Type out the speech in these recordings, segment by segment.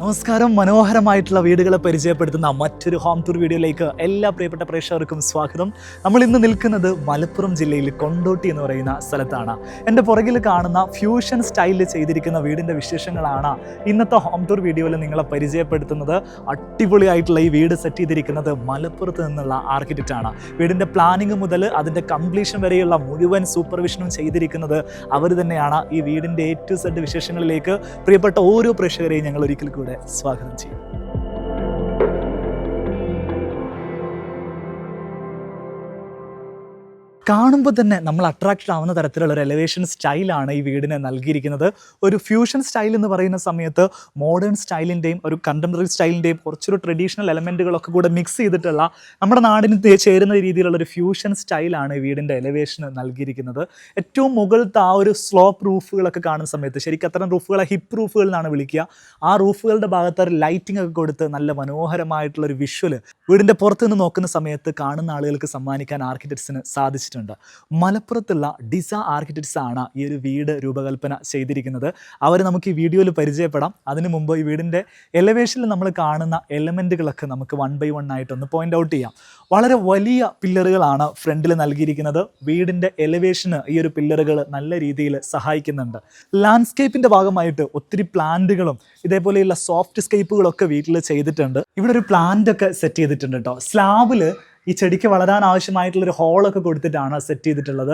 നമസ്കാരം. മനോഹരമായിട്ടുള്ള വീടുകളെ പരിചയപ്പെടുത്തുന്ന മറ്റൊരു ഹോം ടൂർ വീഡിയോയിലേക്ക് എല്ലാ പ്രിയപ്പെട്ട പ്രേക്ഷകർക്കും സ്വാഗതം. നമ്മൾ ഇന്ന് നിൽക്കുന്നത് മലപ്പുറം ജില്ലയിൽ കൊണ്ടോട്ടി എന്ന് പറയുന്ന സ്ഥലത്താണ്. എൻ്റെ പുറകിൽ കാണുന്ന ഫ്യൂഷൻ സ്റ്റൈലിൽ ചെയ്തിരിക്കുന്ന വീടിൻ്റെ വിശേഷങ്ങളാണ് ഇന്നത്തെ ഹോം ടൂർ വീഡിയോയിൽ നിങ്ങളെ പരിചയപ്പെടുത്തുന്നത്. അടിപൊളിയായിട്ടുള്ള ഈ വീട് സെറ്റ് ചെയ്തിരിക്കുന്നത് മലപ്പുറത്ത് നിന്നുള്ള ആർക്കിടെക്റ്റാണ്. വീടിൻ്റെ പ്ലാനിങ് മുതൽ അതിൻ്റെ കംപ്ലീഷൻ വരെയുള്ള മുഴുവൻ സൂപ്പർവിഷനും ചെയ്തിരിക്കുന്നത് അവർ തന്നെയാണ്. ഈ വീടിൻ്റെ A to Z വിശേഷങ്ങളിലേക്ക് പ്രിയപ്പെട്ട ഓരോ പ്രേക്ഷകരെയും ഞങ്ങൾ ഒരിക്കൽ കൂടെ സ്വാഗതം ചെയ്യും. കാണുമ്പോൾ തന്നെ നമ്മൾ അട്രാക്റ്റഡ് ആവുന്ന തരത്തിലുള്ള ഒരു എലിവേഷൻ സ്റ്റൈലാണ് ഈ വീടിന് നൽകിയിരിക്കുന്നത്. ഒരു ഫ്യൂഷൻ സ്റ്റൈൽ എന്ന് പറയുന്ന സമയത്ത് മോഡേൺ സ്റ്റൈലിൻ്റെയും ഒരു കണ്ടംപററി സ്റ്റൈലിൻ്റെയും കുറച്ചൊരു ട്രഡീഷണൽ എലമെൻറ്റുകളൊക്കെ കൂടെ മിക്സ് ചെയ്തിട്ടുള്ള നമ്മുടെ നാടിന് ചേരുന്ന രീതിയിലുള്ള ഒരു ഫ്യൂഷൻ സ്റ്റൈലാണ് ഈ വീടിൻ്റെ എലിവേഷന് നൽകിയിരിക്കുന്നത്. ഏറ്റവും മുകളിലത്തെ ആ ഒരു സ്ലോപ്പ് റൂഫുകളൊക്കെ കാണുന്ന സമയത്ത് ശരിക്കും അത്തരം റൂഫുകളെ ഹിപ്പ് റൂഫുകൾ എന്നാണ് വിളിക്കുക. ആ റൂഫുകളുടെ ഭാഗത്ത് ഒരു ലൈറ്റിംഗ് ഒക്കെ കൊടുത്ത് നല്ല മനോഹരമായിട്ടുള്ളൊരു വിഷ്വല് വീടിൻ്റെ പുറത്ത് നിന്ന് നോക്കുന്ന സമയത്ത് കാണുന്ന ആളുകൾക്ക് സമ്മാനിക്കാൻ ആർക്കിടെക്ട്സിന് സാധിച്ചിട്ടുണ്ട്. മലപ്പുറത്തുള്ള ഡിസ ആർക്കിടെക്ട്സ് ആണ് ഈ ഒരു വീട് രൂപകൽപ്പന ചെയ്തിരിക്കുന്നത്. അവർ നമുക്ക് ഈ വീഡിയോയിൽ പരിചയപ്പെടാം. അതിനു മുമ്പ് ഈ വീടിൻ്റെ എലവേഷനിൽ നമ്മൾ കാണുന്ന എലമെൻറ്റുകളൊക്കെ നമുക്ക് 1 by 1 ആയിട്ടൊന്ന് പോയിന്റ് ഔട്ട് ചെയ്യാം. വളരെ വലിയ പില്ലറുകളാണ് ഫ്രണ്ടിൽ നൽകിയിരിക്കുന്നത്. വീടിൻ്റെ എലവേഷന് ഈ ഒരു പില്ലറുകൾ നല്ല രീതിയിൽ സഹായിക്കുന്നുണ്ട്. ലാൻഡ്സ്കേപ്പിൻ്റെ ഭാഗമായിട്ട് ഒത്തിരി പ്ലാന്റുകളും ഇതേപോലെയുള്ള സോഫ്റ്റ് സ്കേപ്പുകളൊക്കെ വീട്ടിൽ ചെയ്തിട്ടുണ്ട്. ഇവിടെ ഒരു പ്ലാന്റ് ഒക്കെ സെറ്റ് ചെയ്തിട്ടുണ്ട് കേട്ടോ. സ്ലാബിൽ ഈ ചെടിക്ക് വളരാൻ ആവശ്യമായിട്ടുള്ളൊരു ഹോളൊക്കെ കൊടുത്തിട്ടാണ് സെറ്റ് ചെയ്തിട്ടുള്ളത്.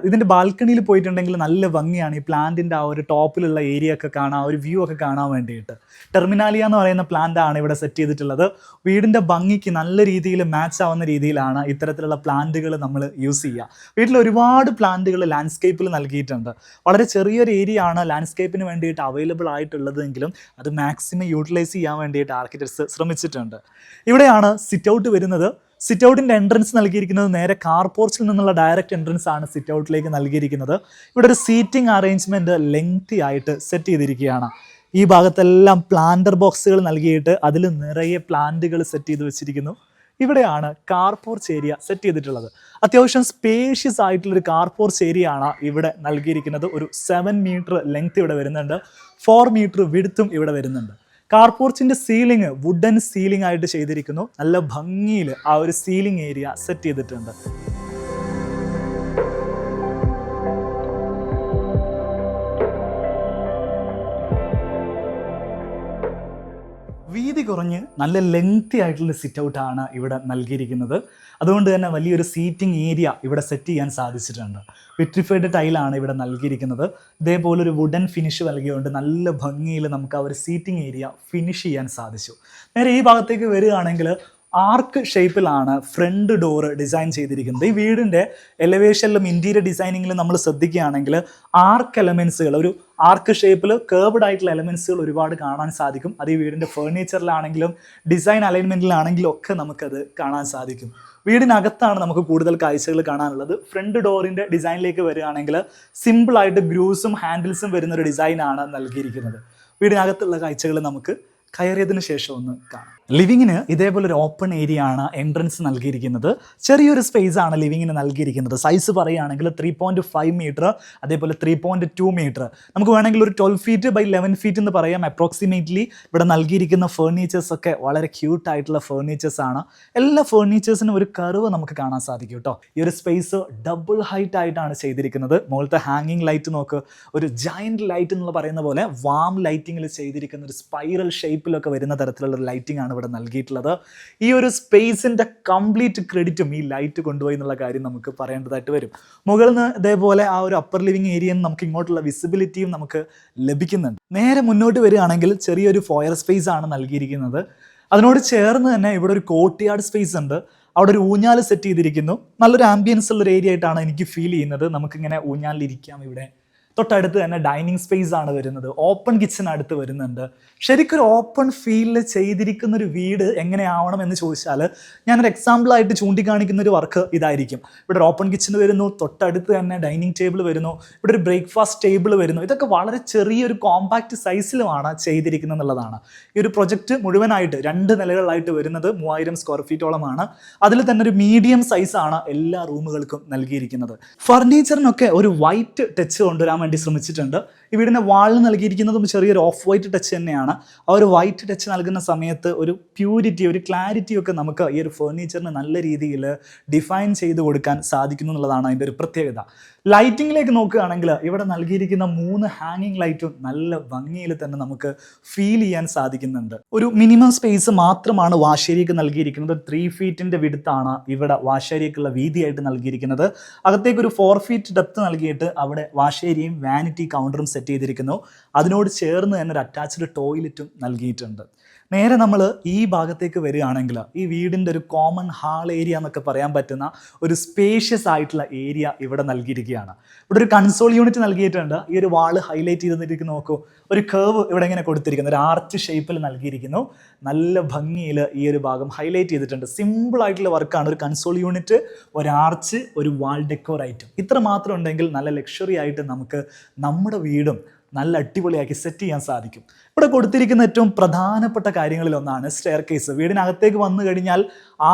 ഇതിൻ്റെ ബാൽക്കണിയിൽ പോയിട്ടുണ്ടെങ്കിൽ നല്ല ഭംഗിയാണ് ഈ പ്ലാന്റിൻ്റെ ആ ഒരു ടോപ്പിലുള്ള ഏരിയ ഒക്കെ കാണാൻ, ഒരു വ്യൂ ഒക്കെ കാണാൻ വേണ്ടിയിട്ട്. ടെർമിനാലിയ എന്ന് പറയുന്ന പ്ലാന്റാണ് ഇവിടെ സെറ്റ് ചെയ്തിട്ടുള്ളത്. വീടിൻ്റെ ഭംഗിക്ക് നല്ല രീതിയിൽ മാച്ച് ആവുന്ന രീതിയിലാണ് ഇത്തരത്തിലുള്ള പ്ലാന്റുകൾ നമ്മൾ യൂസ് ചെയ്യുക. വീട്ടിൽ ഒരുപാട് പ്ലാന്റുകൾ ലാൻഡ്സ്കേപ്പിൽ നൽകിയിട്ടുണ്ട്. വളരെ ചെറിയൊരു ഏരിയ ആണ് ലാൻഡ്സ്കേപ്പിന് വേണ്ടിയിട്ട് അവൈലബിൾ ആയിട്ടുള്ളതെങ്കിലും അത് മാക്സിമം യൂട്ടിലൈസ് ചെയ്യാൻ വേണ്ടിയിട്ട് ആർക്കിടെക്ട്സ് ശ്രമിച്ചിട്ടുണ്ട്. ഇവിടെയാണ് സിറ്റ് ഔട്ട് വരുന്നത്. സിറ്റ് ഔട്ടിൻ്റെ എൻട്രൻസ് നൽകിയിരിക്കുന്നത് നേരെ കാർ പോർച്ചിൽ നിന്നുള്ള ഡയറക്റ്റ് എൻട്രൻസ് ആണ് സിറ്റ് ഔട്ടിലേക്ക് നൽകിയിരിക്കുന്നത്. ഇവിടെ ഒരു സീറ്റിംഗ് അറേഞ്ച്മെൻറ്റ് ലെങ്തി ആയിട്ട് സെറ്റ് ചെയ്തിരിക്കുകയാണ്. ഈ ഭാഗത്തെല്ലാം പ്ലാന്റർ ബോക്സുകൾ നൽകിയിട്ട് അതിൽ നിറയെ പ്ലാന്റുകൾ സെറ്റ് ചെയ്ത് വെച്ചിരിക്കുന്നു. ഇവിടെയാണ് കാർ പോർച്ച് ഏരിയ സെറ്റ് ചെയ്തിട്ടുള്ളത്. അത്യാവശ്യം സ്പേഷ്യസ് ആയിട്ടുള്ളൊരു കാർ പോർച്ച് ഏരിയ ആണ് ഇവിടെ നൽകിയിരിക്കുന്നത്. ഒരു 7 മീറ്റർ ലെങ്ത് ഇവിടെ വരുന്നുണ്ട്, 4 മീറ്റർ വിഡ്ത്തും ഇവിടെ വരുന്നുണ്ട്. കാർ പോർച്ചിൻ്റെ സീലിംഗ് വുഡൻ സീലിംഗ് ആയിട്ട് ചെയ്തിരിക്കുന്നു. നല്ല ഭംഗിയിൽ ആ ഒരു സീലിംഗ് ഏരിയ സെറ്റ് ചെയ്തിട്ടുണ്ട്. വീതി കുറഞ്ഞ് നല്ല ലെങ്തി ആയിട്ടുള്ള സിറ്റ് ഔട്ടാണ് ഇവിടെ നൽകിയിരിക്കുന്നത്. അതുകൊണ്ട് തന്നെ വലിയൊരു സീറ്റിംഗ് ഏരിയ ഇവിടെ സെറ്റ് ചെയ്യാൻ സാധിച്ചിട്ടുണ്ട്. വിട്രിഫൈഡ് ടൈലാണ് ഇവിടെ നൽകിയിരിക്കുന്നത്. ഇതേപോലൊരു വുഡൻ ഫിനിഷ് നൽകിയുകൊണ്ട് നല്ല ഭംഗിയിൽ നമുക്ക് ആ ഒരു സീറ്റിംഗ് ഏരിയ ഫിനിഷ് ചെയ്യാൻ സാധിച്ചു. നേരെ ഈ ഭാഗത്തേക്ക് വരികയാണെങ്കിൽ ആർക്ക് ഷേപ്പിലാണ് ഫ്രണ്ട് ഡോറ് ഡിസൈൻ ചെയ്തിരിക്കുന്നത്. ഈ വീടിൻ്റെ എലവേഷനിലും ഇൻറ്റീരിയർ ഡിസൈനിങ്ങിലും നമ്മൾ ശ്രദ്ധിക്കുകയാണെങ്കിൽ ആർക്ക് എലമെൻസുകൾ, ഒരു ആർക്ക് ഷേപ്പിൽ കേർവ്ഡ് ആയിട്ടുള്ള എലമെൻസുകൾ ഒരുപാട് കാണാൻ സാധിക്കും. അത് ഈ വീടിൻ്റെ ഫേർണിച്ചറിലാണെങ്കിലും ഡിസൈൻ അലൈൻമെൻറ്റിലാണെങ്കിലും ഒക്കെ നമുക്കത് കാണാൻ സാധിക്കും. വീടിനകത്താണ് നമുക്ക് കൂടുതൽ കാഴ്ചകൾ കാണാനുള്ളത്. ഫ്രണ്ട് ഡോറിൻ്റെ ഡിസൈനിലേക്ക് വരികയാണെങ്കിൽ സിമ്പിളായിട്ട് ഗ്രൂസും ഹാൻഡിൽസും വരുന്നൊരു ഡിസൈനാണ് നൽകിയിരിക്കുന്നത്. വീടിനകത്തുള്ള കാഴ്ചകൾ നമുക്ക് കയറിയതിന് ശേഷം ഒന്ന് കാണാം. ലിവിങ്ങിന് ഇതേപോലെ ഒരു ഓപ്പൺ ഏരിയ ആണ് എൻട്രൻസ് നൽകിയിരിക്കുന്നത്. ചെറിയൊരു സ്പേസ് ആണ് ലിവിങ്ങിന് നൽകിയിരിക്കുന്നത്. സൈസ് പറയുകയാണെങ്കിൽ 3.5 മീറ്റർ, അതേപോലെ 3.2 മീറ്റർ. നമുക്ക് വേണമെങ്കിൽ ഒരു 12 ഫീറ്റ് by 11 ഫീറ്റ് എന്ന് പറയാം അപ്രോക്സിമേറ്റ്ലി. ഇവിടെ നൽകിയിരിക്കുന്ന ഫേർണിച്ചേഴ്സ് ഒക്കെ വളരെ ക്യൂട്ടായിട്ടുള്ള ഫേർണിച്ചേഴ്സ് ആണ്. എല്ലാ ഫേർണിച്ചേഴ്സിനും ഒരു കർവ് നമുക്ക് കാണാൻ സാധിക്കും കേട്ടോ. ഈ ഒരു സ്പേസ് ഡബിൾ ഹൈറ്റ് ആയിട്ടാണ് ചെയ്തിരിക്കുന്നത്. മുകളിലത്തെ ഹാങ്ങിങ് ലൈറ്റ് നോക്ക്, ഒരു ജയൻറ്റ് ലൈറ്റ് എന്ന് പറയുന്ന പോലെ വാം ലൈറ്റിങ്ങിൽ ചെയ്തിരിക്കുന്ന ഒരു സ്പൈറൽ ഷേപ്പിലൊക്കെ വരുന്ന തരത്തിലുള്ള ഒരു ലൈറ്റിംഗ് ആണ് ഇവിടെ നൽകിയിട്ടുള്ളത്. ഈ ഒരു സ്പേസിൻ്റെ കംപ്ലീറ്റ് ക്രെഡിറ്റും ഈ ലൈറ്റ് കൊണ്ടുപോയി എന്നുള്ള കാര്യം നമുക്ക് പറയേണ്ടതായിട്ട് വരും. മുകളിൽ നിന്ന് ഇതേപോലെ ആ ഒരു അപ്പർ ലിവിങ് ഏരിയയിൽ നമുക്ക് ഇങ്ങോട്ടുള്ള വിസിബിലിറ്റിയും നമുക്ക് ലഭിക്കുന്നുണ്ട്. നേരെ മുന്നോട്ട് വരികയാണെങ്കിൽ ചെറിയൊരു ഫോയർ സ്പേസ് ആണ് നൽകിയിരിക്കുന്നത്. അതിനോട് ചേർന്ന് തന്നെ ഇവിടെ ഒരു കോർട്ട്യാർഡ് സ്പേസ് ഉണ്ട്. അവിടെ ഒരു ഊഞ്ഞാൽ സെറ്റ് ചെയ്തിരിക്കുന്നു. നല്ലൊരു ആംബിയൻസ് ഉള്ളൊരു ഏരിയ ആയിട്ടാണ് എനിക്ക് ഫീൽ ചെയ്യുന്നത്. നമുക്കിങ്ങനെ ഊഞ്ഞാലിരിക്കാം. ഇവിടെ തൊട്ടടുത്ത് തന്നെ ഡൈനിങ് സ്പേസ് ആണ് വരുന്നത്. ഓപ്പൺ കിച്ചൺ അടുത്ത് വരുന്നുണ്ട്. ശരിക്കൊരു ഓപ്പൺ ഫീലിൽ ചെയ്തിരിക്കുന്ന ഒരു വീട് എങ്ങനെയാവണം എന്ന് ചോദിച്ചാൽ ഞാനൊരു എക്സാമ്പിളായിട്ട് ചൂണ്ടിക്കാണിക്കുന്ന ഒരു വർക്ക് ഇതായിരിക്കും. ഇവിടെ ഒരു ഓപ്പൺ കിച്ചൺ വരുന്നു, തൊട്ടടുത്ത് തന്നെ ഡൈനിങ് ടേബിൾ വരുന്നു, ഇവിടെ ഒരു ബ്രേക്ക്ഫാസ്റ്റ് ടേബിൾ വരുന്നു. ഇതൊക്കെ വളരെ ചെറിയൊരു കോമ്പാക്റ്റ് സൈസിലുമാണ് ചെയ്തിരിക്കുന്നത് എന്നുള്ളതാണ്. ഈ ഒരു പ്രൊജക്റ്റ് മുഴുവനായിട്ട് 2 നിലകളിലായിട്ട് വരുന്നത് 3000 സ്ക്വയർ ഫീറ്റോളമാണ്. അതിൽ തന്നെ ഒരു മീഡിയം സൈസാണ് എല്ലാ റൂമുകൾക്കും നൽകിയിരിക്കുന്നത്. ഫർണിച്ചറിനൊക്കെ ഒരു വൈറ്റ് ടച്ച് കൊണ്ടുവരാൻ വേണ്ടി ശ്രമിച്ചിട്ടുണ്ട്. ഈ വീടിൻ്റെ വാളിൽ നൽകിയിരിക്കുന്നതും ചെറിയൊരു ഓഫ് വൈറ്റ് ടച്ച് തന്നെയാണ്. ആ ഒരു വൈറ്റ് ടച്ച് നൽകുന്ന സമയത്ത് ഒരു പ്യൂരിറ്റി, ഒരു ക്ലാരിറ്റി ഒക്കെ നമുക്ക് ഈ ഒരു ഫേർണിച്ചറിന് നല്ല രീതിയിൽ ഡിഫൈൻ ചെയ്ത് കൊടുക്കാൻ സാധിക്കുന്നു എന്നുള്ളതാണ് അതിൻ്റെ ഒരു പ്രത്യേകത. ലൈറ്റിങ്ങിലേക്ക് നോക്കുകയാണെങ്കിൽ ഇവിടെ നൽകിയിരിക്കുന്ന 3 ഹാങ്ങിങ് ലൈറ്റും നല്ല ഭംഗിയിൽ തന്നെ നമുക്ക് ഫീൽ ചെയ്യാൻ സാധിക്കുന്നുണ്ട്. ഒരു മിനിമം സ്പേസ് മാത്രമാണ് വാഷേരിക്ക് നൽകിയിരിക്കുന്നത്. 3 ഫീറ്റിൻ്റെ വിടുത്താണ് ഇവിടെ വാഷേരിക്കുള്ള വീതിയായിട്ട് നൽകിയിരിക്കുന്നത്. അകത്തേക്ക് ഒരു 4 ഫീറ്റ് ഡെപ്ത് നൽകിയിട്ട് അവിടെ വാഷേരിയും വാനിറ്റി കൗണ്ടറും സെറ്റ് ചെയ്തിരിക്കുന്നു. അതിനോട് ചേർന്ന് തന്നെ ഒരു അറ്റാച്ച്ഡ് ടോയ്ലറ്റും നൽകിയിട്ടുണ്ട്. നേരെ നമ്മൾ ഈ ഭാഗത്തേക്ക് വരികയാണെങ്കിൽ ഈ വീടിൻ്റെ ഒരു കോമൺ ഹാൾ ഏരിയ എന്നൊക്കെ പറയാൻ പറ്റുന്ന ഒരു സ്പേഷ്യസ് ആയിട്ടുള്ള ഏരിയ ഇവിടെ നൽകിയിരിക്കുകയാണ്. ഇവിടെ ഒരു കൺസോൾ യൂണിറ്റ് നൽകിയിട്ടുണ്ട്. ഈ ഒരു വാള് ഹൈലൈറ്റ് ചെയ്തിരിക്കുന്നു. നോക്കൂ, ഒരു കർവ് ഇവിടെ ഇങ്ങനെ കൊടുത്തിരിക്കുന്നു, ഒരു ആർച്ച് ഷേപ്പിൽ നൽകിയിരിക്കുന്നു. നല്ല ഭംഗിയിൽ ഈ ഒരു ഭാഗം ഹൈലൈറ്റ് ചെയ്തിട്ടുണ്ട്. സിമ്പിൾ ആയിട്ടുള്ള വർക്കാണ്. ഒരു കൺസോൾ യൂണിറ്റ്, ഒരു ആർച്ച്, ഒരു വാൾ ഡെക്കോർ ഐറ്റം, ഇത്ര മാത്രം ഉണ്ടെങ്കിൽ നല്ല ലക്ഷറി ആയിട്ട് നമുക്ക് നമ്മുടെ വീടും നല്ല അടിപൊളിയാക്കി സെറ്റ് ചെയ്യാൻ സാധിക്കും. ഇവിടെ കൊടുത്തിരിക്കുന്ന ഏറ്റവും പ്രധാനപ്പെട്ട കാര്യങ്ങളിൽ ഒന്നാണ് സ്റ്റെയർ കേസ്. വീടിനകത്തേക്ക് വന്നു കഴിഞ്ഞാൽ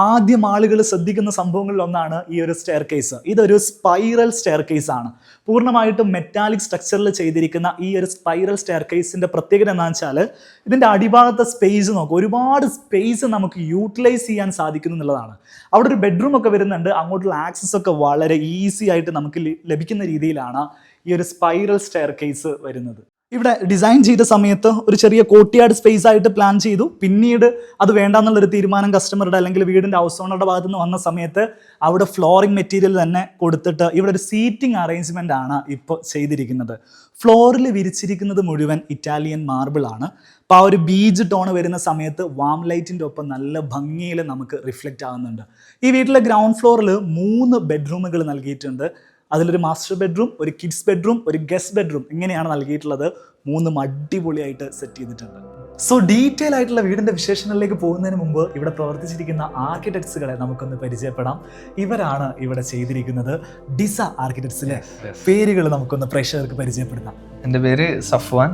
ആദ്യം ആളുകൾ ശ്രദ്ധിക്കുന്ന സംഭവങ്ങളിൽ ഒന്നാണ് ഈ ഒരു സ്റ്റെയർ കേസ്. ഇതൊരു സ്പൈറൽ സ്റ്റെയർ കേസ് ആണ്. പൂർണ്ണമായിട്ടും മെറ്റാലിക് സ്ട്രക്ചറിൽ ചെയ്തിരിക്കുന്ന ഈ ഒരു സ്പൈറൽ സ്റ്റെയർ കേസിൻ്റെ പ്രത്യേകത എന്താണെന്ന് വെച്ചാൽ ഇതിൻ്റെ അടിഭാഗത്തെ സ്പേസ് നോക്കും, ഒരുപാട് സ്പേസ് നമുക്ക് യൂട്ടിലൈസ് ചെയ്യാൻ സാധിക്കുന്നു എന്നുള്ളതാണ്. അവിടെ ഒരു ബെഡ്റൂം ഒക്കെ വരുന്നുണ്ട്. അങ്ങോട്ടുള്ള ആക്സസ് ഒക്കെ വളരെ ഈസി ആയിട്ട് നമുക്ക് ലഭിക്കുന്ന രീതിയിലാണ് ഈ ഒരു സ്പൈറൽ സ്റ്റെയർ കേസ് വരുന്നത്. ഇവിടെ ഡിസൈൻ ചെയ്ത സമയത്ത് ഒരു ചെറിയ കോർട്ട്യാർഡ് സ്പേസ് ആയിട്ട് പ്ലാൻ ചെയ്തു. പിന്നീട് അത് വേണ്ടാന്നുള്ളൊരു തീരുമാനം കസ്റ്റമറുടെ അല്ലെങ്കിൽ വീടിൻ്റെ ഹൗസ് ഓണറുടെ ഭാഗത്ത് നിന്ന് വന്ന സമയത്ത് അവിടെ ഫ്ലോറിംഗ് മെറ്റീരിയൽ തന്നെ കൊടുത്തിട്ട് ഇവിടെ ഒരു സീറ്റിംഗ് അറേഞ്ച്മെൻ്റ് ആണ് ഇപ്പോൾ ചെയ്തിരിക്കുന്നത്. ഫ്ലോറിൽ വിരിച്ചിരിക്കുന്നത് മുഴുവൻ ഇറ്റാലിയൻ മാർബിൾ ആണ്. അപ്പോൾ ആ ഒരു ബീജ് ടോൺ വരുന്ന സമയത്ത് വാം ലൈറ്റിൻ്റെ ഒപ്പം നല്ല ഭംഗിയിൽ നമുക്ക് റിഫ്ലക്റ്റ് ആകുന്നുണ്ട്. ഈ വീട്ടിലെ ഗ്രൗണ്ട് ഫ്ലോറിൽ 3 ബെഡ്റൂമുകൾ നൽകിയിട്ടുണ്ട്. അതിലൊരു മാസ്റ്റർ ബെഡ്റൂം, ഒരു കിഡ്സ് ബെഡ്റൂം, ഒരു ഗസ്റ്റ് ബെഡ്റൂം, ഇങ്ങനെയാണ് നൽകിയിട്ടുള്ളത്. 3 അടിപൊളിയായിട്ട് സെറ്റ് ചെയ്തിട്ടുണ്ട്. സോ ഡീറ്റെയിൽ ആയിട്ടുള്ള വീടിൻ്റെ വിശേഷങ്ങളിലേക്ക് പോകുന്നതിന് മുമ്പ് ഇവിടെ പ്രവർത്തിച്ചിരിക്കുന്ന ആർക്കിടെക്ട്സുകളെ നമുക്കൊന്ന് പരിചയപ്പെടാം. ഇവരാണ് ഇവിടെ ചെയ്തിരിക്കുന്നത്. ഡിസ ആർക്കിടെക്ട്സിലെ പേരുകൾ നമുക്കൊന്ന് പ്രേക്ഷകർക്ക് പരിചയപ്പെടുത്താം. എൻ്റെ പേര് സഫ്വാൻ,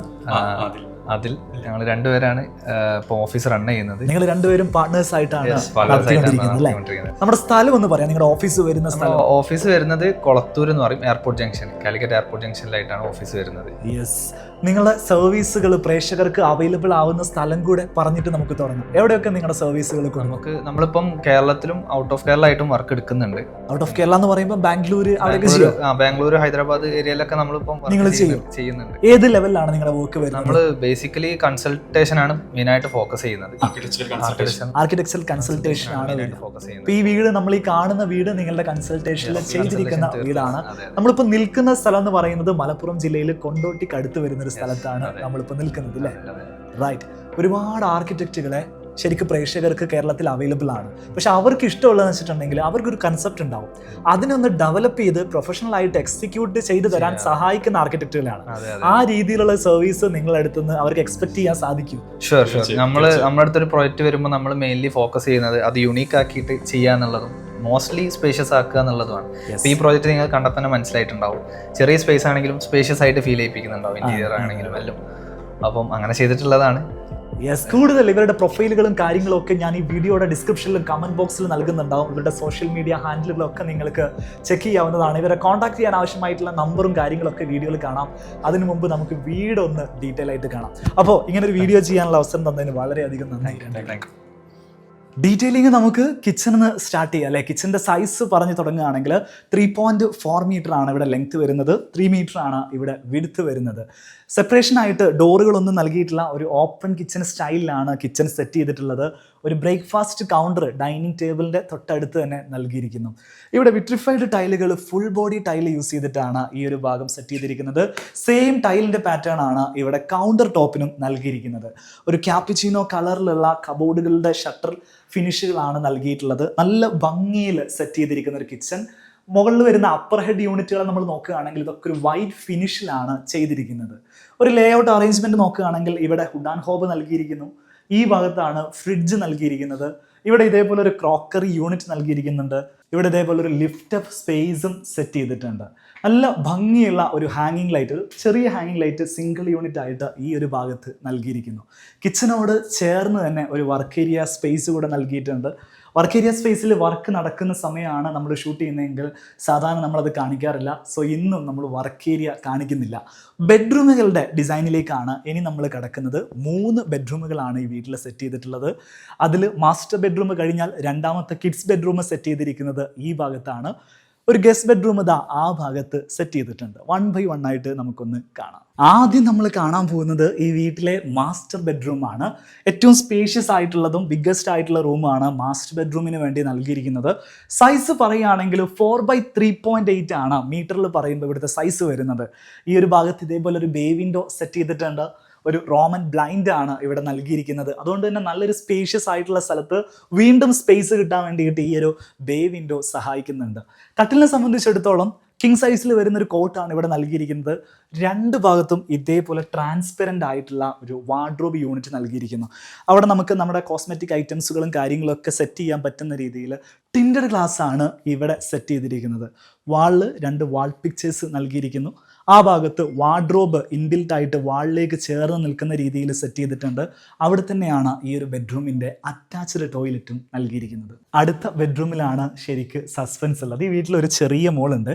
അതിൽ ഞങ്ങൾ രണ്ടുപേരാണ് ഇപ്പോൾ ഓഫീസ് റൺ ചെയ്യുന്നത്. നിങ്ങൾ രണ്ടുപേരും പാർട്ട്നേഴ്സ് ആയിട്ടാണ് നമ്മുടെ സ്ഥലം ഒന്ന് പറയാം. നിങ്ങളുടെ ഓഫീസ് വരുന്ന സ്ഥലം? ഓഫീസ് വരുന്നത് കൊളത്തൂർ എന്ന് പറയും, എയർപോർട്ട് ജംഗ്ഷൻ, കാലിക്കറ്റ് എയർപോർട്ട് ജംഗ്ഷനിലായിട്ടാണ് ഓഫീസ് വരുന്നത്. യെസ്. നിങ്ങളുടെ സർവീസുകൾ പ്രേക്ഷകർക്ക് അവൈലബിൾ ആവുന്ന സ്ഥലം കൂടെ പറഞ്ഞിട്ട് നമുക്ക് തുടങ്ങാം. എവിടെയൊക്കെ നിങ്ങളുടെ സർവീസുകൾ? നമ്മളിപ്പം കേരളത്തിലും ഔട്ട് ഓഫ് കേരള ആയിട്ടും വർക്ക് എടുക്കുന്നുണ്ട്. ഔട്ട് ഓഫ് കേരള എന്ന് പറയുമ്പോൾ ബാംഗ്ലൂർ, ബാംഗ്ലൂർ, ഹൈദരാബാദ് ഏരിയയിലൊക്കെ നമ്മളിപ്പം നിങ്ങൾ ചെയ്യുന്നുണ്ട്. ഏത് ലെവലിലാണ് നിങ്ങളുടെ വർക്ക് വരുന്നത്? നമ്മൾ ബേസിക്കലി കൺസൾട്ടേഷൻ ആണ് മെയിൻ ആയിട്ട് ഫോക്കസ് ചെയ്യുന്നത്. ആർക്കിടെക്ചറൽ കൺസൾട്ടേഷൻ ആണ് ഫോക്കസ് ചെയ്യുന്നത്. ഈ വീട്, നമ്മൾ ഈ കാണുന്ന വീട് നിങ്ങളുടെ കൺസൾട്ടേഷനിൽ ചെയ്തിരിക്കുന്ന വീടാണ്. നമ്മളിപ്പോൾ നിൽക്കുന്ന സ്ഥലം എന്ന് പറയുന്നത് മലപ്പുറം ജില്ലയിൽ കൊണ്ടോട്ടിക്ക് അടുത്ത് വരുന്ന ഒരു സ്ഥലത്താണ് നമ്മളിപ്പോൾ നിൽക്കുന്നത്, അല്ലേ? റൈറ്റ്. ഒരുപാട് ആർക്കിടെക്റ്റുകളെ ശരിക്കും പ്രേക്ഷകർക്ക് കേരളത്തിൽ അവൈലബിൾ ആണ്. പക്ഷെ അവർക്ക് ഇഷ്ടമുള്ളതെന്ന് വെച്ചിട്ടുണ്ടെങ്കിൽ അവർക്കൊരു കൺസെപ്റ്റ് ഉണ്ടാവും. അതിനൊന്ന് ഡെവലപ്പ് ചെയ്ത് പ്രൊഫഷണൽ ആയിട്ട് എക്സിക്യൂട്ട് ചെയ്ത് തരാൻ സഹായിക്കുന്ന ആർക്കിടെക്റ്റുകളാണ്. ആ രീതിയിലുള്ള സർവീസ് നിങ്ങളുടെ അടുത്ത് നിന്ന് അവർക്ക് എക്സ്പെക്ട് ചെയ്യാൻ സാധിക്കും. ഷുവർ. നമ്മുടെ അടുത്തൊരു പ്രോജക്റ്റ് വരുമ്പോൾ നമ്മൾ മെയിൻലി ഫോക്കസ് ചെയ്യുന്നത് അത് യുണീക്ക് ആക്കിയിട്ട് ചെയ്യാന്നുള്ളതും മോസ്റ്റ്ലി സ്പേഷ്യസ് ആക്കുക എന്നുള്ളതുമാണ്. ഈ പ്രോജക്റ്റ് നിങ്ങൾ കണ്ടാൽ തന്നെ മനസ്സിലായിട്ടുണ്ടാവും. ചെറിയ സ്പേസ് ആണെങ്കിലും സ്പേഷ്യസ് ആയിട്ട് ഫീൽ ചെയ്യിപ്പിക്കുന്നുണ്ടാവും, ഇന്റീരിയർ ആണെങ്കിലും എല്ലാം. അപ്പം അങ്ങനെ ചെയ്തിട്ടുള്ളതാണ്. യെസ്. കൂടുതൽ ഇവരുടെ പ്രൊഫൈലുകളും കാര്യങ്ങളും ഒക്കെ ഞാൻ ഈ വീഡിയോയുടെ ഡിസ്ക്രിപ്ഷനിലും കമന്റ് ബോക്സിൽ നൽകുന്നുണ്ടാവും. ഇവരുടെ സോഷ്യൽ മീഡിയ ഹാൻഡിലുകളൊക്കെ നിങ്ങൾക്ക് ചെക്ക് ചെയ്യാവുന്നതാണ്. ഇവരെ കോൺടാക്ട് ചെയ്യാൻ ആവശ്യമായിട്ടുള്ള നമ്പറും കാര്യങ്ങളൊക്കെ വീഡിയോയിൽ കാണാം. അതിനു മുമ്പ് നമുക്ക് വീടൊന്ന് ഡീറ്റെയിൽ ആയിട്ട് കാണാം. അപ്പോൾ ഇങ്ങനെ ഒരു വീഡിയോ ചെയ്യാനുള്ള അവസരം തന്നതിന് വളരെയധികം നന്ദി. ഡീറ്റെയിലിംഗ് നമുക്ക് കിച്ചണിൽ നിന്ന് സ്റ്റാർട്ട് ചെയ്യാം, അല്ലേ? കിച്ചൻ്റെ സൈസ് പറഞ്ഞു തുടങ്ങുകയാണെങ്കിൽ 3.4 മീറ്റർ ആണ് ഇവിടെ ലെങ്ത് വരുന്നത്, 3 മീറ്റർ ആണ് ഇവിടെ വിഡ്ത്ത് വരുന്നത്. സെപ്പറേഷൻ ആയിട്ട് ഡോറുകളൊന്നും നൽകിയിട്ടുള്ള ഒരു ഓപ്പൺ കിച്ചൺ സ്റ്റൈലിലാണ് കിച്ചൺ സെറ്റ് ചെയ്തിട്ടുള്ളത്. ഒരു ബ്രേക്ക്ഫാസ്റ്റ് കൗണ്ടർ ഡൈനിങ് ടേബിളിൻ്റെ തൊട്ടടുത്ത് തന്നെ നൽകിയിരിക്കുന്നു. ഇവിടെ വിട്രിഫൈഡ് ടൈലുകൾ, ഫുൾ ബോഡി ടൈൽ യൂസ് ചെയ്തിട്ടാണ് ഈ ഒരു ഭാഗം സെറ്റ് ചെയ്തിരിക്കുന്നത്. സെയിം ടൈലിൻ്റെ പാറ്റേൺ ആണ് ഇവിടെ കൗണ്ടർ ടോപ്പിനും നൽകിയിരിക്കുന്നത്. ഒരു ക്യാപ്പിച്ചിനോ കളറിലുള്ള കബോർഡുകളുടെ ഷട്ടർ ഫിനിഷുകളാണ് നൽകിയിട്ടുള്ളത്. നല്ല ഭംഗിയിൽ സെറ്റ് ചെയ്തിരിക്കുന്ന ഒരു കിച്ചൺ. മുകളിൽ വരുന്ന അപ്പർ ഹെഡ് യൂണിറ്റുകൾ നമ്മൾ നോക്കുകയാണെങ്കിൽ ഇതൊക്കെ ഒരു വൈറ്റ് ഫിനിഷിലാണ് ചെയ്തിരിക്കുന്നത്. ഒരു ലേ ഔട്ട് അറേഞ്ച്മെൻറ്റ് നോക്കുകയാണെങ്കിൽ ഇവിടെ ഹുഡ് ആൻഡ് ഹോബ് നൽകിയിരിക്കുന്നു. ഈ ഭാഗത്താണ് ഫ്രിഡ്ജ് നൽകിയിരിക്കുന്നത്. ഇവിടെ ഇതേപോലെ ഒരു ക്രോക്കറി യൂണിറ്റ് നൽകിയിരിക്കുന്നുണ്ട്. ഇവിടെ ഇതേപോലെ ഒരു ലിഫ്റ്റ് അപ്പ് സ്പേസും സെറ്റ് ചെയ്തിട്ടുണ്ട്. നല്ല ഭംഗിയുള്ള ഒരു ഹാങ്ങിങ് ലൈറ്റ്, ചെറിയ ഹാങ്ങിങ് ലൈറ്റ് സിംഗിൾ യൂണിറ്റ് ആയിട്ട് ഈ ഒരു ഭാഗത്ത് നൽകിയിരിക്കുന്നു. കിച്ചനോട് ചേർന്ന് തന്നെ ഒരു വർക്ക് ഏരിയ സ്പേസ് കൂടെ നൽകിയിട്ടുണ്ട്. വർക്ക് ഏരിയ സ്പേസിൽ വർക്ക് നടക്കുന്ന സമയമാണ് നമ്മൾ ഷൂട്ട് ചെയ്യുന്നതെങ്കിൽ സാധാരണ നമ്മളത് കാണിക്കാറില്ല. സോ ഇന്നും നമ്മൾ വർക്ക് ഏരിയ കാണിക്കുന്നില്ല. ബെഡ്റൂമുകളുടെ ഡിസൈനിലേക്കാണ് ഇനി നമ്മൾ കിടക്കുന്നത്. 3 ബെഡ്റൂമുകളാണ് ഈ വീട്ടിൽ സെറ്റ് ചെയ്തിട്ടുള്ളത്. അതിൽ മാസ്റ്റർ ബെഡ്റൂം കഴിഞ്ഞാൽ രണ്ടാമത്തെ കിഡ്സ് ബെഡ്റൂം സെറ്റ് ചെയ്തിരിക്കുന്നത് ഈ ഭാഗത്താണ്. ഒരു ഗസ്റ്റ് ബെഡ്റൂം ഇതാ ആ ഭാഗത്ത് സെറ്റ് ചെയ്തിട്ടുണ്ട്. 1 by 1 ആയിട്ട് നമുക്കൊന്ന് കാണാം. ആദ്യം നമ്മൾ കാണാൻ പോകുന്നത് ഈ വീട്ടിലെ മാസ്റ്റർ ബെഡ്റൂമാണ്. ഏറ്റവും സ്പേഷ്യസ് ആയിട്ടുള്ളതും ബിഗ്ഗസ്റ്റ് ആയിട്ടുള്ള റൂമാണ് മാസ്റ്റർ ബെഡ്റൂമിന് വേണ്ടി നൽകിയിരിക്കുന്നത്. സൈസ് പറയുകയാണെങ്കിൽ 4x3.8 ആണ് മീറ്ററിൽ പറയുമ്പോൾ ഇവിടുത്തെ സൈസ് വരുന്നത്. ഈ ഒരു ഭാഗത്ത് ഇതേപോലെ ഒരു ബേ വിൻഡോ സെറ്റ് ചെയ്തിട്ടുണ്ട്. ഒരു റോമൻ ബ്ലൈൻഡ് ആണ് ഇവിടെ നൽകിയിരിക്കുന്നത്. അതുകൊണ്ട് തന്നെ നല്ലൊരു സ്പേഷ്യസ് ആയിട്ടുള്ള സ്ഥലത്ത് വീണ്ടും സ്പേസ് കിട്ടാൻ വേണ്ടിയിട്ട് ഈ ഒരു ബേ വിൻഡോ സഹായിക്കുന്നുണ്ട്. കട്ടിലിനെ സംബന്ധിച്ചിടത്തോളം കിങ് സൈസിൽ വരുന്നൊരു കോട്ടാണ് ഇവിടെ നൽകിയിരിക്കുന്നത്. 2 ഭാഗത്തും ഇതേപോലെ ട്രാൻസ്പെറൻ്റ് ആയിട്ടുള്ള ഒരു വാർഡ്രോബ് യൂണിറ്റ് നൽകിയിരിക്കുന്നു. അവിടെ നമുക്ക് നമ്മുടെ കോസ്മെറ്റിക് ഐറ്റംസുകളും കാര്യങ്ങളൊക്കെ സെറ്റ് ചെയ്യാൻ പറ്റുന്ന രീതിയിൽ ടിൻഡഡ് ഗ്ലാസ് ആണ് ഇവിടെ സെറ്റ് ചെയ്തിരിക്കുന്നത്. വാളിൽ 2 വാൾ പിക്ചേഴ്സ് നൽകിയിരിക്കുന്നു. ആ ഭാഗത്ത് വാർഡ്രോബ് ഇൻബിൽറ്റ് ആയിട്ട് വാളിലേക്ക് ചേർന്ന് നിൽക്കുന്ന രീതിയിൽ സെറ്റ് ചെയ്തിട്ടുണ്ട്. അവിടെ തന്നെയാണ് ഈ ഒരു ബെഡ്റൂമിൻ്റെ അറ്റാച്ച്ഡ് ടോയ്ലറ്റും നൽകിയിരിക്കുന്നത്. അടുത്ത ബെഡ്റൂമിലാണ് ശരിക്ക് സസ്പെൻസ് ഉള്ളത്. ഈ വീട്ടിലൊരു ചെറിയ മോളുണ്ട്.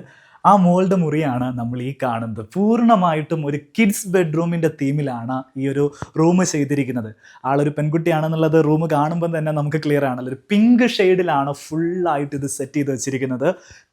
ആ മോളുടെ മുറിയാണ് നമ്മൾ ഈ കാണുന്നത്. പൂർണ്ണമായിട്ടും ഒരു കിഡ്സ് ബെഡ്റൂമിൻ്റെ തീമിലാണ് ഈ ഒരു റൂം ചെയ്തിരിക്കുന്നത്. ആളൊരു പെൺകുട്ടിയാണെന്നുള്ളത് റൂം കാണുമ്പോൾ തന്നെ നമുക്ക് ക്ലിയർ ആണല്ലോ. ഒരു പിങ്ക് ഷെയ്ഡിലാണ് ഫുള്ളായിട്ട് ഇത് സെറ്റ് ചെയ്ത് വെച്ചിരിക്കുന്നത്.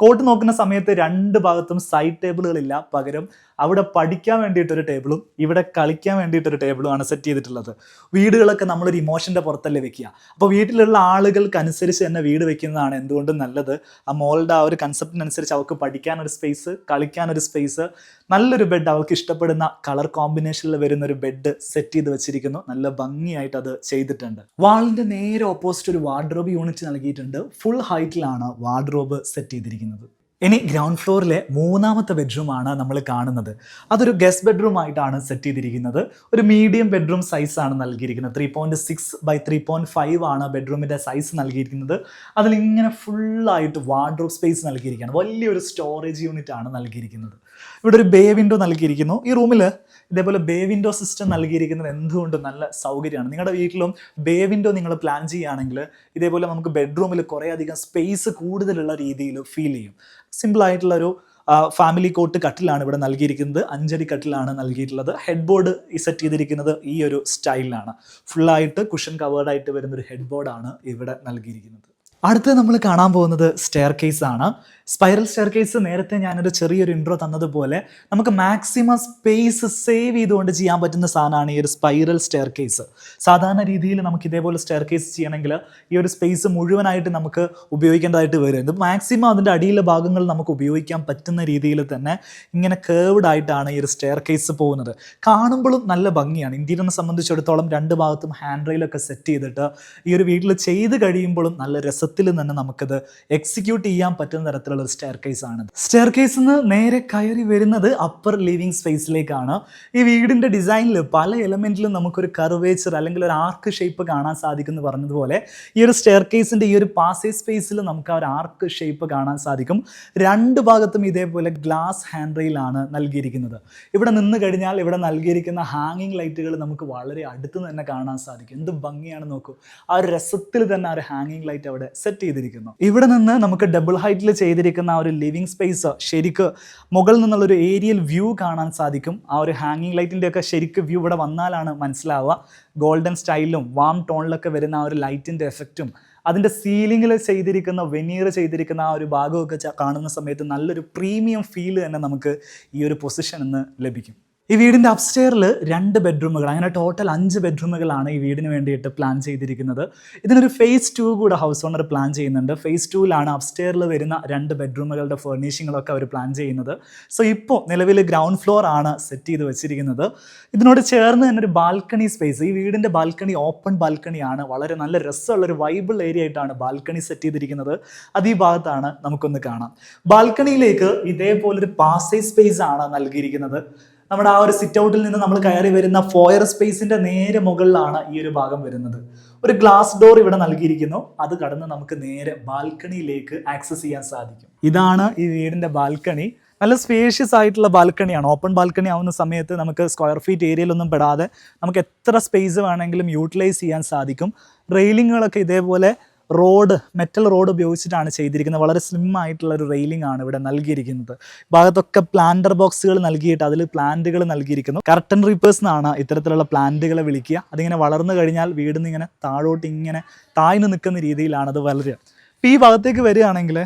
കോട്ട് നോക്കുന്ന സമയത്ത് 2 ഭാഗത്തും സൈഡ് ടേബിളുകളില്ല. പകരം അവിടെ പഠിക്കാൻ വേണ്ടിയിട്ടൊരു ടേബിളും ഇവിടെ കളിക്കാൻ വേണ്ടിയിട്ടൊരു ടേബിളുമാണ് സെറ്റ് ചെയ്തിട്ടുള്ളത്. വീടുകളൊക്കെ നമ്മളൊരു ഇമോഷൻ്റെ പുറത്തല്ലേ വെക്കുക. അപ്പോൾ വീട്ടിലുള്ള ആളുകൾക്ക് അനുസരിച്ച് തന്നെ വീട് വെക്കുന്നതാണ് എന്തുകൊണ്ടും നല്ലത്. ആ മോളുടെ ആ ഒരു കൺസെപ്റ്റിനനുസരിച്ച് അവർക്ക് പഠിക്കാനൊരു സ്പേസ്, കളിക്കാനൊരു സ്പേസ്, നല്ലൊരു ബെഡ്, അവർക്ക് ഇഷ്ടപ്പെടുന്ന കളർ കോമ്പിനേഷനിൽ വരുന്ന ഒരു ബെഡ് സെറ്റ് ചെയ്ത് വെച്ചിരിക്കുന്നു. നല്ല ഭംഗിയായിട്ട് അത് ചെയ്തിട്ടുണ്ട്. വാളിൻ്റെ നേരെ ഓപ്പോസിറ്റ് ഒരു വാർഡ്രോബ് യൂണിറ്റ് നൽകിയിട്ടുണ്ട്. ഫുൾ ഹൈറ്റിലാണ് വാർഡ്രോബ് സെറ്റ് ചെയ്തിരിക്കുന്നത്. ഇനി ഗ്രൗണ്ട് ഫ്ലോറിലെ 3ാമത്തെ ബെഡ്റൂമാണ് നമ്മൾ കാണുന്നത്. അതൊരു ഗസ്റ്റ് ബെഡ്റൂം ആയിട്ടാണ് സെറ്റ് ചെയ്തിരിക്കുന്നത്. ഒരു മീഡിയം ബെഡ്റൂം സൈസാണ് നൽകിയിരിക്കുന്നത്. 3.6x3.5 ആണ് ബെഡ്റൂമിൻ്റെ സൈസ് നൽകിയിരിക്കുന്നത്. അതിലിങ്ങനെ ഫുള്ളായിട്ട് വാർഡ്രോബ് സ്പേസ് നൽകിയിരിക്കുകയാണ്. വലിയൊരു സ്റ്റോറേജ് യൂണിറ്റ് ആണ് നൽകിയിരിക്കുന്നത്. ഇവിടെ ഒരു ബേ വിൻഡോ നൽകിയിരിക്കുന്നു. ഈ റൂമിൽ ഇതേപോലെ ബേ വിൻഡോ സിസ്റ്റം നൽകിയിരിക്കുന്നത് എന്തുകൊണ്ടും നല്ല സൗകര്യമാണ്. നിങ്ങളുടെ വീട്ടിലും ബേ വിൻഡോ നിങ്ങൾ പ്ലാൻ ചെയ്യുകയാണെങ്കിൽ ഇതേപോലെ നമുക്ക് ബെഡ്റൂമിൽ കുറേ അധികം സ്പേസ് കൂടുതലുള്ള രീതിയിൽ ഫീൽ ചെയ്യും. സിമ്പിളായിട്ടുള്ളൊരു ഫാമിലി കോട്ട് കട്ടിലാണ് ഇവിടെ നൽകിയിരിക്കുന്നത്. 5 അടി കട്ടിലാണ് നൽകിയിട്ടുള്ളത്. ഹെഡ് ബോർഡ് സെറ്റ് ചെയ്തിരിക്കുന്നത് ഈ ഒരു സ്റ്റൈലിലാണ്. ഫുള്ളായിട്ട് കുഷൻ കവേർഡായിട്ട് വരുന്നൊരു ഹെഡ് ബോർഡാണ് ഇവിടെ നൽകിയിരിക്കുന്നത്. അടുത്ത് നമ്മൾ കാണാൻ പോകുന്നത് സ്റ്റെയർ കേസ് ആണ്. സ്പൈറൽ സ്റ്റെയർ കേസ് നേരത്തെ ഞാനൊരു ചെറിയൊരു ഇൻട്രോ തന്നതുപോലെ നമുക്ക് മാക്സിമം സ്പേസ് സേവ് ചെയ്തുകൊണ്ട് ചെയ്യാൻ പറ്റുന്ന സാധനമാണ് ഈ ഒരു സ്പൈറൽ സ്റ്റെയർ കേസ്. സാധാരണ രീതിയിൽ നമുക്ക് ഇതേപോലെ സ്റ്റെയർ കേസ് ചെയ്യണമെങ്കിൽ ഈ ഒരു സ്പേസ് മുഴുവനായിട്ട് നമുക്ക് ഉപയോഗിക്കേണ്ടതായിട്ട് വരും. ഇത് മാക്സിമം അതിൻ്റെ അടിയിലെ ഭാഗങ്ങൾ നമുക്ക് ഉപയോഗിക്കാൻ പറ്റുന്ന രീതിയിൽ തന്നെ ഇങ്ങനെ കേർവ്ഡ് ആയിട്ടാണ് ഈ ഒരു സ്റ്റെയർ കേസ് പോകുന്നത്. കാണുമ്പോഴും നല്ല ഭംഗിയാണ്. ഇന്ത്യനെ സംബന്ധിച്ചിടത്തോളം 2 ഭാഗത്തും ഹാൻഡ് റെയിലൊക്കെ സെറ്റ് ചെയ്തിട്ട് ഈ ഒരു വീട്ടിൽ ചെയ്ത് കഴിയുമ്പോഴും നല്ല രസത്തിൽ തന്നെ നമുക്കത് എക്സിക്യൂട്ട് ചെയ്യാൻ പറ്റുന്ന തരത്തിലുള്ള ഒരു സ്റ്റെയർ കേസ് ആണ്. സ്റ്റെയർ കേസിൽ നിന്ന് നേരെ കയറി വരുന്നത് അപ്പർ ലിവിങ് സ്പേസിലേക്കാണ്. ഈ വീടിൻ്റെ ഡിസൈനിൽ പല എലമെന്റിലും നമുക്കൊരു കർവേച്ചർ അല്ലെങ്കിൽ ഒരു ആർക്ക് ഷേപ്പ് കാണാൻ സാധിക്കും എന്ന് പറഞ്ഞതുപോലെ ഈ ഒരു സ്റ്റെയർ കേസിൻ്റെ ഈ ഒരു പാസേജ് സ്പേസിൽ നമുക്ക് ആ ഒരു ആർക്ക് ഷേപ്പ് കാണാൻ സാധിക്കും. 2 ഭാഗത്തും ഇതേപോലെ ഗ്ലാസ് ഹാൻഡ് റെയിലാണ് നൽകിയിരിക്കുന്നത്. ഇവിടെ നിന്ന് കഴിഞ്ഞാൽ ഇവിടെ നൽകിയിരിക്കുന്ന ഹാങ്ങിങ് ലൈറ്റുകൾ നമുക്ക് വളരെ അടുത്ത് തന്നെ കാണാൻ സാധിക്കും. എന്ത് ഭംഗിയാണ് നോക്കൂ. ആ ഒരു രസത്തിൽ തന്നെ ആ ഒരു ഹാങ്ങിങ് ലൈറ്റ് അവിടെ സെറ്റ് ചെയ്തിരിക്കുന്നു. ഇവിടെ നിന്ന് നമുക്ക് ഡബിൾ ഹൈറ്റിൽ ചെയ്തിരിക്കുന്ന ആ ഒരു ലിവിങ് സ്പേസ് ശരിക്ക് മുകളിൽ നിന്നുള്ളൊരു ഏരിയൽ വ്യൂ കാണാൻ സാധിക്കും. ആ ഒരു ഹാങ്ങിങ് ലൈറ്റിൻ്റെ ഒക്കെ ശരിക്ക് വ്യൂ ഇവിടെ വന്നാലാണ് മനസ്സിലാവുക. ഗോൾഡൻ സ്റ്റൈലിലും വാം ടോണിലൊക്കെ വരുന്ന ആ ഒരു ലൈറ്റിൻ്റെ എഫക്റ്റും അതിൻ്റെ സീലിങ്ങിൽ ചെയ്തിരിക്കുന്ന വെനീർ ചെയ്തിരിക്കുന്ന ആ ഒരു ഭാഗമൊക്കെ കാണുന്ന സമയത്ത് നല്ലൊരു പ്രീമിയം ഫീൽ തന്നെ നമുക്ക് ഈ ഒരു പൊസിഷൻ നിന്ന് ലഭിക്കും. ഈ വീടിൻ്റെ അപ്സ്റ്റെയറിൽ 2 ബെഡ്റൂമുകൾ, അങ്ങനെ ടോട്ടൽ 5 ബെഡ്റൂമുകളാണ് ഈ വീടിന് വേണ്ടിയിട്ട് പ്ലാൻ ചെയ്തിരിക്കുന്നത്. ഇതിനൊരു ഫേസ് 2 കൂടെ ഹൗസ് ഓണർ പ്ലാൻ ചെയ്യുന്നുണ്ട്. ഫേസ് 2ലാണ് അപ്സ്റ്റെയറിൽ വരുന്ന 2 ബെഡ്റൂമുകളുടെ ഫർണിഷിങ്ങളൊക്കെ അവർ പ്ലാൻ ചെയ്യുന്നത്. സോ ഇപ്പോൾ നിലവിൽ ഗ്രൗണ്ട് ഫ്ലോർ ആണ് സെറ്റ് ചെയ്ത് വെച്ചിരിക്കുന്നത്. ഇതിനോട് ചേർന്ന് തന്നെ ഒരു ബാൽക്കണി സ്പേസ്, ഈ വീടിൻ്റെ ബാൽക്കണി ഓപ്പൺ ബാൽക്കണിയാണ്. വളരെ നല്ല രസമുള്ളൊരു വൈബിൾ ഏരിയ ആയിട്ടാണ് ബാൽക്കണി സെറ്റ് ചെയ്തിരിക്കുന്നത്. അത് ഈ ഭാഗത്താണ് നമുക്കൊന്ന് കാണാം. ബാൽക്കണിയിലേക്ക് ഇതേപോലൊരു പാസേജ് സ്പേസ് ആണ് നൽകിയിരിക്കുന്നത്. നമ്മുടെ ആ ഒരു സിറ്റ് ഔട്ടിൽ നിന്ന് നമ്മൾ കയറി വരുന്ന ഫോയർ സ്പേസിന്റെ നേരെ മുകളിലാണ് ഈ ഒരു ഭാഗം വരുന്നത്. ഒരു ഗ്ലാസ് ഡോർ ഇവിടെ നൽകിയിരിക്കുന്നു. അത് കടന്ന് നമുക്ക് നേരെ ബാൽക്കണിയിലേക്ക് ആക്സസ് ചെയ്യാൻ സാധിക്കും. ഇതാണ് ഈ വീടിന്റെ ബാൽക്കണി. നല്ല സ്പേഷ്യസ് ആയിട്ടുള്ള ബാൽക്കണിയാണ്. ഓപ്പൺ ബാൽക്കണി ആവുന്ന സമയത്ത് നമുക്ക് സ്ക്വയർ ഫീറ്റ് ഏരിയയിലൊന്നും പെടാതെ നമുക്ക് എത്ര സ്പേസ് വേണമെങ്കിലും യൂട്ടിലൈസ് ചെയ്യാൻ സാധിക്കും. റെയിലിങ്ങുകളൊക്കെ ഇതേപോലെ മെറ്റൽ റോഡ് ഉപയോഗിച്ചിട്ടാണ് ചെയ്തിരിക്കുന്നത്. വളരെ സ്ലിം ആയിട്ടുള്ള ഒരു റെയിലിംഗ് ആണ് ഇവിടെ നൽകിയിരിക്കുന്നത്. ഭാഗത്തൊക്കെ പ്ലാന്റർ ബോക്സുകൾ നൽകിയിട്ട് അതിൽ പ്ലാന്റുകൾ നൽകിയിരിക്കുന്നു. കർട്ടൻ റീപ്പേഴ്സ് എന്നാണ് ഇത്തരത്തിലുള്ള പ്ലാന്റുകളെ വിളിക്കുക. അതിങ്ങനെ വളർന്നു കഴിഞ്ഞാൽ വീടിൽ നിന്ന് ഇങ്ങനെ താഴോട്ട് ഇങ്ങനെ താഴ്ന്നു നിൽക്കുന്ന രീതിയിലാണ് അത് വളരുക. ഇപ്പോൾ ഈ ഭാഗത്തേക്ക് വരികയാണെങ്കിൽ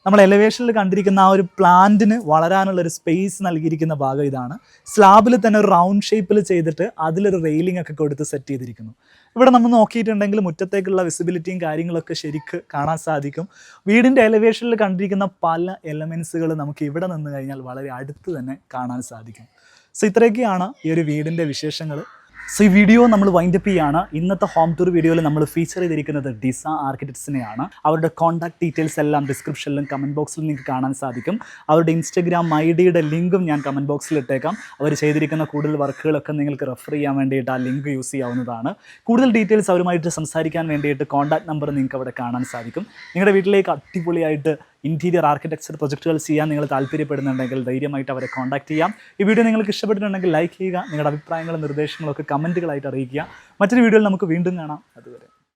നമ്മൾ എലവേഷനിൽ കണ്ടിരിക്കുന്ന ആ ഒരു പ്ലാന്റിന് വളരാനുള്ളൊരു സ്പേസ് നൽകിയിരിക്കുന്ന ഭാഗം ഇതാണ്. സ്ലാബിൽ തന്നെ ഒരു റൗണ്ട് ഷേപ്പിൽ ചെയ്തിട്ട് അതിലൊരു റെയിലിംഗ് ഒക്കെ കൊടുത്ത് സെറ്റ് ചെയ്തിരിക്കുന്നു. ഇവിടെ നമ്മൾ നോക്കിയിട്ടുണ്ടെങ്കിൽ മുറ്റത്തേക്കുള്ള വിസിബിലിറ്റിയും കാര്യങ്ങളൊക്കെ ശരിക്ക് കാണാൻ സാധിക്കും. വീടിൻ്റെ എലവേഷനിൽ കണ്ടിരിക്കുന്ന പല എലമെൻസുകൾ നമുക്ക് ഇവിടെ നിന്ന് കഴിഞ്ഞാൽ വളരെ അടുത്ത് തന്നെ കാണാൻ സാധിക്കും. സോ ഇത്രയൊക്കെയാണ് ഈ ഒരു വീടിൻ്റെ വിശേഷങ്ങൾ. സോ ഈ വീഡിയോ നമ്മൾ വൈൻഡപ്പ് ചെയ്യുകയാണ്. ഇന്നത്തെ ഹോം ടൂർ വീഡിയോയിൽ നമ്മൾ ഫീച്ചർ ചെയ്തിരിക്കുന്നത് ഡിസ ആർക്കിടെക്ട്സിനെയാണ്. അവരുടെ കോൺടാക്ട് ഡീറ്റെയിൽസ് എല്ലാം ഡിസ്ക്രിപ്ഷനിലും കമൻറ്റ് ബോക്സിലും നിങ്ങൾക്ക് കാണാൻ സാധിക്കും. അവരുടെ ഇൻസ്റ്റഗ്രാം ID-യുടെ ലിങ്കും ഞാൻ കമൻറ്റ് ബോക്സിൽ ഇട്ടേക്കാം. അവർ ചെയ്തിരിക്കുന്ന കൂടുതൽ വർക്കുകളൊക്കെ നിങ്ങൾക്ക് റെഫർ ചെയ്യാൻ വേണ്ടിയിട്ട് ആ ലിങ്ക് യൂസ് ചെയ്യാവുന്നതാണ്. കൂടുതൽ ഡീറ്റെയിൽസ് അവരുമായിട്ട് സംസാരിക്കാൻ വേണ്ടിയിട്ട് കോൺടാക്ട് നമ്പർ നിങ്ങൾക്ക് അവിടെ കാണാൻ സാധിക്കും. നിങ്ങളുടെ വീട്ടിലേക്ക് അടിപൊളിയായിട്ട് ഇൻറ്റീരിയർ ആർക്കിടെക്ചർ പ്രൊജക്റ്റുകൾ ചെയ്യാൻ നിങ്ങൾ താല്പര്യപ്പെടുന്നുണ്ടെങ്കിൽ ധൈര്യമായിട്ട് അവരെ കോൺടാക്ട് ചെയ്യാം. ഈ വീഡിയോ നിങ്ങൾക്ക് ഇഷ്ടപ്പെട്ടിട്ടുണ്ടെങ്കിൽ ലൈക്ക് ചെയ്യുക. നിങ്ങളുടെ അഭിപ്രായങ്ങളും നിർദ്ദേശങ്ങളും ഒക്കെ കമൻറ്റുകളായിട്ട് അറിയിക്കുക. മറ്റൊരു വീഡിയോയിൽ നമുക്ക് വീണ്ടും കാണാം. അതുവരെ.